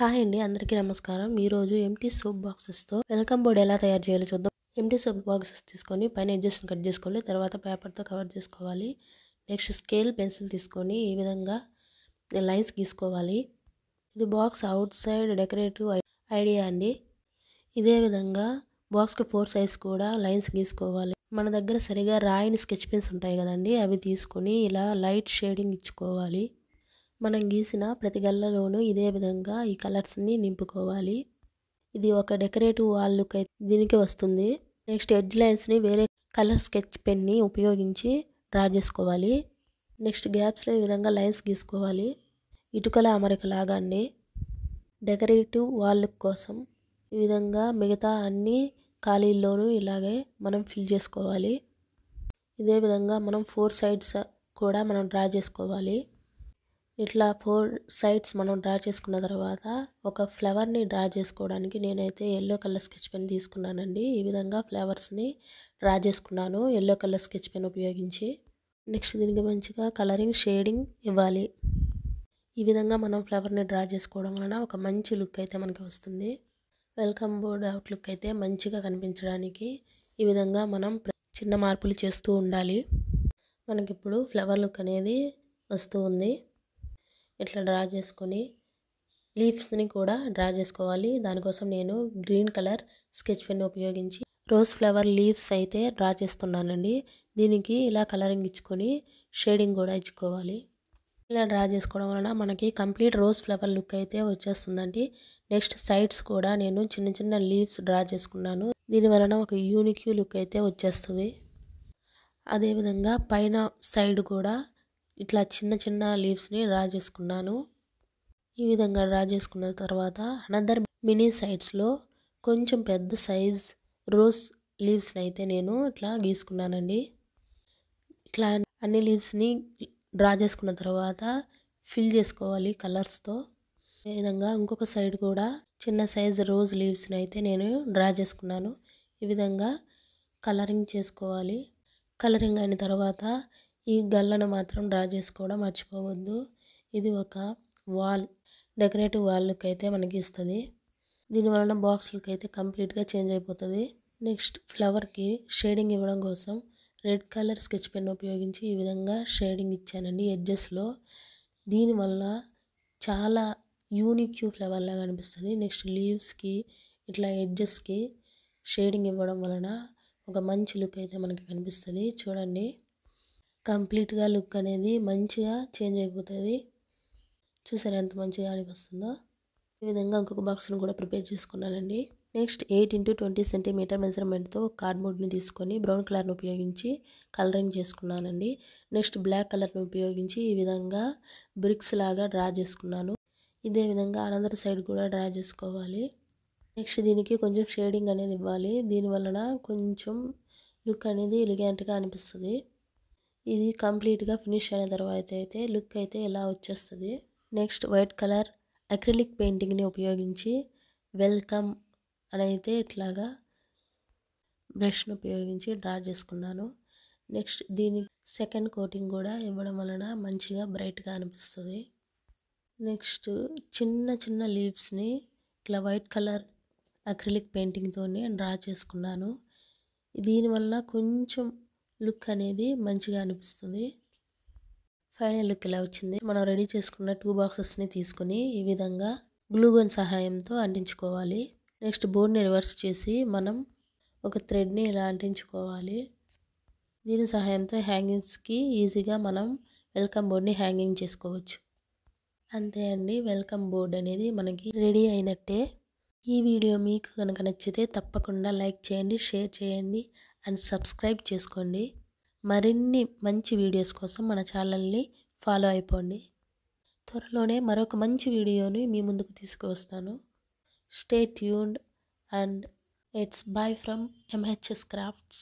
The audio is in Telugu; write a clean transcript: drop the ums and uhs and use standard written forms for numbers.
హాయ్ అండి, అందరికీ నమస్కారం. ఈరోజు ఎంటీ సోప్ బాక్సెస్తో వెల్కమ్ బోర్డ్ ఎలా తయారు చేయాలో చూద్దాం. ఎంటీ సోప్ బాక్సెస్ తీసుకొని పైన ఎడ్జెస్ని కట్ చేసుకోవాలి. తర్వాత పేపర్తో కవర్ చేసుకోవాలి. నెక్స్ట్ స్కేల్ పెన్సిల్ తీసుకొని ఈ విధంగా లైన్స్ గీసుకోవాలి. ఇది box out side decorative idea అండి. ఇదే విధంగా బాక్స్కి 4 సైడ్స్ కూడా లైన్స్ గీసుకోవాలి. మన దగ్గర సరిగా రాయని స్కెచ్ పెన్స్ ఉంటాయి కదండి, అవి తీసుకొని ఇలా లైట్ షేడింగ్ ఇచ్చుకోవాలి. మనం గీసిన ప్రతి గల్లలోనూ ఇదే విధంగా ఈ కలర్స్ని నింపుకోవాలి. ఇది ఒక డెకరేటివ్ వాల్ లుక్ అయితే దీనికి వస్తుంది. నెక్స్ట్ ఎడ్జ్ లైన్స్ని వేరే కలర్ స్కెచ్ పెన్ని ఉపయోగించి డ్రా చేసుకోవాలి. నెక్స్ట్ గ్యాప్స్లో ఈ విధంగా లైన్స్ గీసుకోవాలి. ఇటుకల అమరిక లాగా అండి. డెకరేటివ్ వాల్ లుక్ కోసం ఈ విధంగా మిగతా అన్ని ఖాళీల్లోనూ ఇలాగే మనం ఫిల్ చేసుకోవాలి. ఇదే విధంగా మనం 4 సైడ్స్ కూడా మనం డ్రా చేసుకోవాలి. ఇట్లా 4 సైడ్స్ మనం డ్రా చేసుకున్న తర్వాత ఒక ఫ్లవర్ని డ్రా చేసుకోవడానికి నేనైతే ఎల్లో కలర్ స్కెచ్ పెన్ తీసుకున్నానండి. ఈ విధంగా ఫ్లవర్స్ని డ్రా చేసుకున్నాను ఎల్లో కలర్ స్కెచ్ పెన్ ఉపయోగించి. నెక్స్ట్ దీనికి మంచిగా కలరింగ్ షేడింగ్ ఇవ్వాలి. ఈ విధంగా మనం ఫ్లవర్ని డ్రా చేసుకోవడం వలన ఒక మంచి లుక్ అయితే మనకి వస్తుంది. వెల్కమ్ బోర్డ్ అవుట్లుక్ అయితే మంచిగా కనిపించడానికి ఈ విధంగా మనం చిన్న మార్పులు చేస్తూ ఉండాలి. మనకిప్పుడు ఫ్లవర్ లుక్ అనేది వస్తూ ఉంది. ఇట్లా డ్రా చేసుకొని లీవ్స్ని కూడా డ్రా చేసుకోవాలి. దానికోసం నేను గ్రీన్ కలర్ స్కెచ్ పెన్ ఉపయోగించి రోజ్ ఫ్లవర్ లీవ్స్ అయితే డ్రా చేస్తున్నానండి. దీనికి ఇలా కలరింగ్ ఇచ్చుకొని షేడింగ్ కూడా ఇచ్చుకోవాలి. ఇలా డ్రా చేసుకోవడం వలన మనకి కంప్లీట్ రోజ్ ఫ్లవర్ లుక్ అయితే వచ్చేస్తుందండి. నెక్స్ట్ సైడ్స్ కూడా నేను చిన్న చిన్న లీవ్స్ డ్రా చేసుకున్నాను. దీని వలన ఒక యూనిక్ లుక్ అయితే వచ్చేస్తుంది. అదేవిధంగా పైన సైడ్ కూడా ఇట్లా చిన్న చిన్న లీవ్స్ని డ్రా చేసుకున్నాను. ఈ విధంగా డ్రా చేసుకున్న తర్వాత అనదర్ మినీ సైడ్స్లో కొంచెం పెద్ద సైజ్ రోజ్ లీవ్స్ని అయితే నేను ఇట్లా గీసుకున్నానండి. ఇట్లా అన్ని లీవ్స్ని డ్రా చేసుకున్న తర్వాత ఫిల్ చేసుకోవాలి కలర్స్తో. ఈ విధంగా ఇంకొక సైడ్ కూడా చిన్న సైజ్ రోజ్ లీవ్స్ని అయితే నేను డ్రా చేసుకున్నాను. ఈ విధంగా కలరింగ్ చేసుకోవాలి. కలరింగ్ అయిన తర్వాత ఈ గల్లను మాత్రం డ్రా చేసుకోవడం మర్చిపోవద్దు. ఇది ఒక వాల్ డెకరేటివ్ వాల్ లుక్ అయితే మనకి ఇస్తుంది. దీనివలన బాక్స్ లుక్ అయితే కంప్లీట్గా చేంజ్ అయిపోతుంది. నెక్స్ట్ ఫ్లవర్కి షేడింగ్ ఇవ్వడం కోసం రెడ్ కలర్ స్కెచ్ పెన్ ఉపయోగించి ఈ విధంగా షేడింగ్ ఇచ్చానండి ఎడ్జెస్లో. దీనివల్ల చాలా యూనిక్ ఫ్లవర్ లాగా అనిపిస్తుంది. నెక్స్ట్ లీవ్స్కి ఇట్లా ఎడ్జెస్కి షేడింగ్ ఇవ్వడం వలన ఒక మంచి లుక్ అయితే మనకి కనిపిస్తుంది. చూడండి, కంప్లీట్గా లుక్ అనేది మంచిగా చేంజ్ అయిపోతుంది. చూసారు ఎంత మంచిగా అనిపిస్తుందో. ఈ విధంగా ఇంకొక బాక్స్ను కూడా ప్రిపేర్ చేసుకున్నానండి. నెక్స్ట్ 8 x 20 సెంటీమీటర్ మెజర్మెంట్తో కార్డ్బోర్డ్ని తీసుకొని బ్రౌన్ కలర్ని ఉపయోగించి కలరింగ్ చేసుకున్నానండి. నెక్స్ట్ బ్లాక్ కలర్ని ఉపయోగించి ఈ విధంగా బ్రిక్స్ లాగా డ్రా చేసుకున్నాను. ఇదే విధంగా అనదర్ సైడ్ కూడా డ్రా చేసుకోవాలి. నెక్స్ట్ దీనికి కొంచెం షేడింగ్ అనేది ఇవ్వాలి. దీనివలన కొంచెం లుక్ అనేది ఎలిగెంట్గా అనిపిస్తుంది. ఇది కంప్లీట్గా ఫినిష్ అయిన తర్వాత అయితే లుక్ అయితే ఇలా వచ్చేస్తుంది. నెక్స్ట్ వైట్ కలర్ అక్రిలిక్ పెయింటింగ్ని ఉపయోగించి వెల్కమ్ అని అయితే ఇట్లాగా బ్రష్ను ఉపయోగించి డ్రా చేసుకున్నాను. నెక్స్ట్ దీని సెకండ్ కోటింగ్ కూడా ఇవ్వడం వలన మంచిగా బ్రైట్గా అనిపిస్తుంది. నెక్స్ట్ చిన్న చిన్న లీవ్స్ని ఇట్లా వైట్ కలర్ అక్రిలిక్ పెయింటింగ్తోనే డ్రా చేసుకున్నాను. దీనివల్ల కొంచెం లుక్ అనేది మంచిగా అనిపిస్తుంది. ఫైనల్ లుక్ ఇలా వచ్చింది. మనం రెడీ చేసుకున్న 2 బాక్సెస్ని తీసుకుని ఈ విధంగా గ్లూ గన్ సహాయంతో అంటించుకోవాలి. నెక్స్ట్ బోర్డ్ని రివర్స్ చేసి మనం ఒక థ్రెడ్ని ఇలా అంటించుకోవాలి. దీని సహాయంతో హ్యాంగింగ్స్కి ఈజీగా మనం వెల్కమ్ బోర్డ్ని హ్యాంగింగ్ చేసుకోవచ్చు. అంతే అండి, వెల్కమ్ బోర్డ్ అనేది మనకి రెడీ అయినట్టే. ఈ వీడియో మీకు కనుక నచ్చితే తప్పకుండా లైక్ చేయండి, షేర్ చేయండి అండ్ సబ్స్క్రైబ్ చేసుకోండి. మరిన్ని మంచి వీడియోస్ కోసం మన ఛానల్ని ఫాలో అయిపోండి. త్వరలోనే మరొక మంచి వీడియోని మీ ముందుకు తీసుకువస్తాను. Stay tuned and it's buy from MHS Crafts.